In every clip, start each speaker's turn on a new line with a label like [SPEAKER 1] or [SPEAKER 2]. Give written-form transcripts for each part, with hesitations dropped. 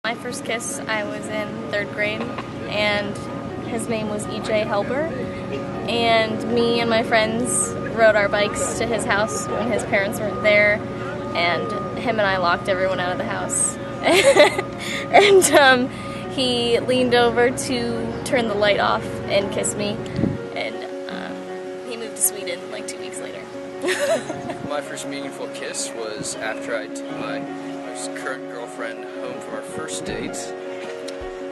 [SPEAKER 1] My first kiss, I was in 3rd grade, and his name was E.J. Helber, and me and my friends rode our bikes to his house when his parents weren't there, and him and I locked everyone out of the house. And he leaned over to turn the light off and kiss me, and he moved to Sweden like 2 weeks later.
[SPEAKER 2] My first meaningful kiss was after I took my current girlfriend home from our first date.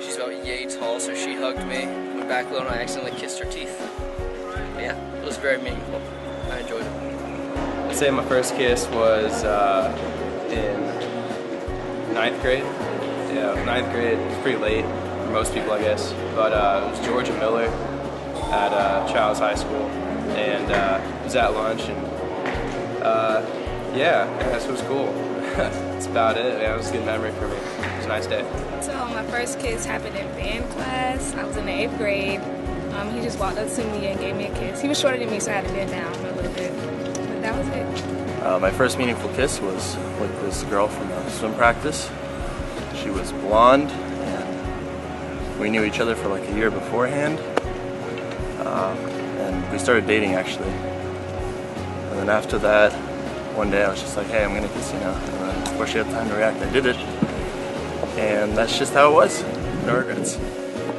[SPEAKER 2] She's about yay tall, so she hugged me. Went back low and I accidentally kissed her teeth. But yeah, it was very meaningful. I enjoyed it.
[SPEAKER 3] I'd say my first kiss was in 9th grade. Yeah, 9th grade. It was pretty late for most people, I guess. But it was Georgia Miller at Childs High School, and it was at lunch, and yeah, so it was cool. That's about it. Yeah, it was a good memory for me. It was a nice day.
[SPEAKER 4] So my first kiss happened in band class. I was in the 8th grade. He just walked up to me and gave me a kiss. He was shorter than me, so I had to bend down a little bit. But that was it.
[SPEAKER 5] My first meaningful kiss was with this girl from swim practice. She was blonde, and we knew each other for like a year beforehand. And we started dating actually. And then after that, one day I was just like, hey, I'm gonna kiss you now. And then before she had time to react, I did it. And that's just how it was. No regrets.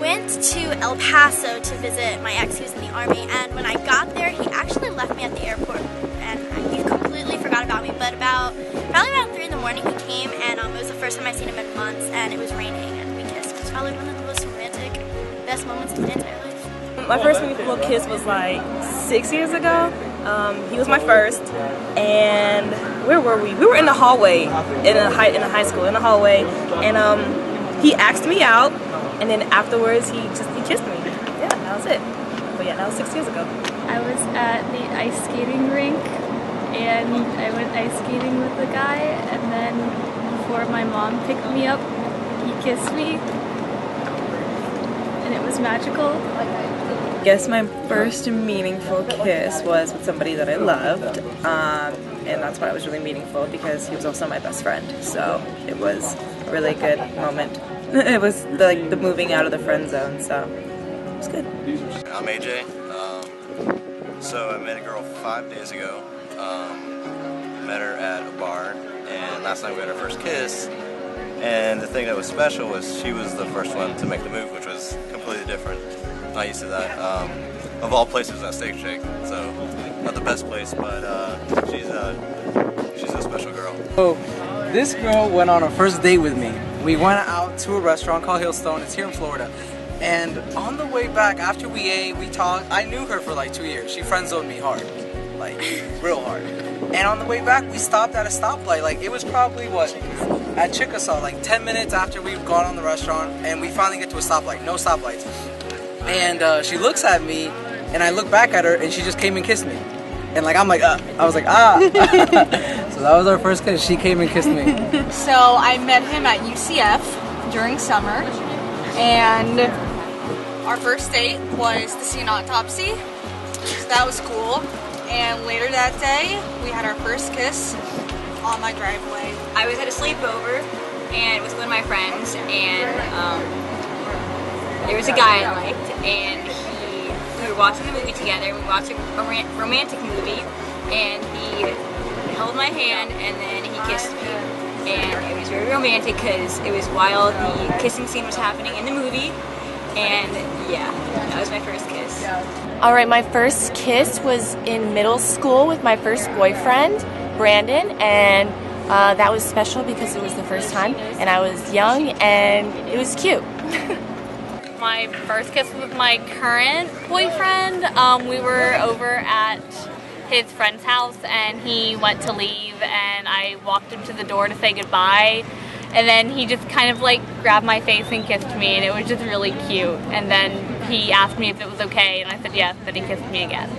[SPEAKER 6] Went to El Paso to visit my ex who was in the Army, and when I got there, he actually left me at the airport, and he completely forgot about me. But probably around 3 in the morning, he came, and it was the first time I'd seen him in months, and it was raining, and we kissed. It was probably one of the most romantic, best moments of my entire life.
[SPEAKER 4] My first meaningful kiss was like 6 years ago. He was my first, and where were we? We were in the hallway in a high school, in the hallway, and he asked me out, and then afterwards he kissed me. Yeah, that was it. But yeah, that was 6 years ago.
[SPEAKER 1] I was at the ice skating rink, and I went ice skating with a guy, and then before my mom picked me up, he kissed me, and it was magical.
[SPEAKER 7] I guess my first meaningful kiss was with somebody that I loved, and that's why it was really meaningful, because he was also my best friend, so it was a really good moment. It was like the moving out of the friend zone, so it was good.
[SPEAKER 5] I'm AJ. So I met a girl 5 days ago. Met her at a bar, and last night we had our first kiss. And the thing that was special was she was the first one to make the move, which was completely different. Not used to that. Of all places, at Steak Shake. So not the best place, but she's a special girl.
[SPEAKER 8] So this girl went on a first date with me. We went out to a restaurant called Hillstone. It's here in Florida. And on the way back, after we ate, we talked. I knew her for like 2 years. She friend-zoned me hard, like real hard. And on the way back, we stopped at a stoplight. Like it was probably what, at Chickasaw, like 10 minutes after we've gone on the restaurant, and we finally get to a stoplight. No stoplights. And she looks at me, and I look back at her, and she just came and kissed me. And like I'm like, I was like, ah. So that was our first kiss. She came and kissed me.
[SPEAKER 9] So I met him at UCF during summer, and our first date was to see an autopsy. So that was cool. And later that day, we had our first kiss on my driveway.
[SPEAKER 10] I was at a sleepover, and it was with my friends, and there was a guy I liked, and we were watching the movie together. We watched a romantic movie, and he held my hand, and then he kissed me. And it was very romantic because it was while the kissing scene was happening in the movie, and yeah, that was my first kiss.
[SPEAKER 11] Alright, my first kiss was in middle school with my first boyfriend, Brandon, and that was special because it was the first time, and I was young, and it was cute.
[SPEAKER 12] My first kiss was with my current boyfriend. We were over at his friend's house, and he went to leave, and I walked him to the door to say goodbye, and then he just kind of like grabbed my face and kissed me, and it was just really cute. And then he asked me if it was okay, and I said yes, then he kissed me again.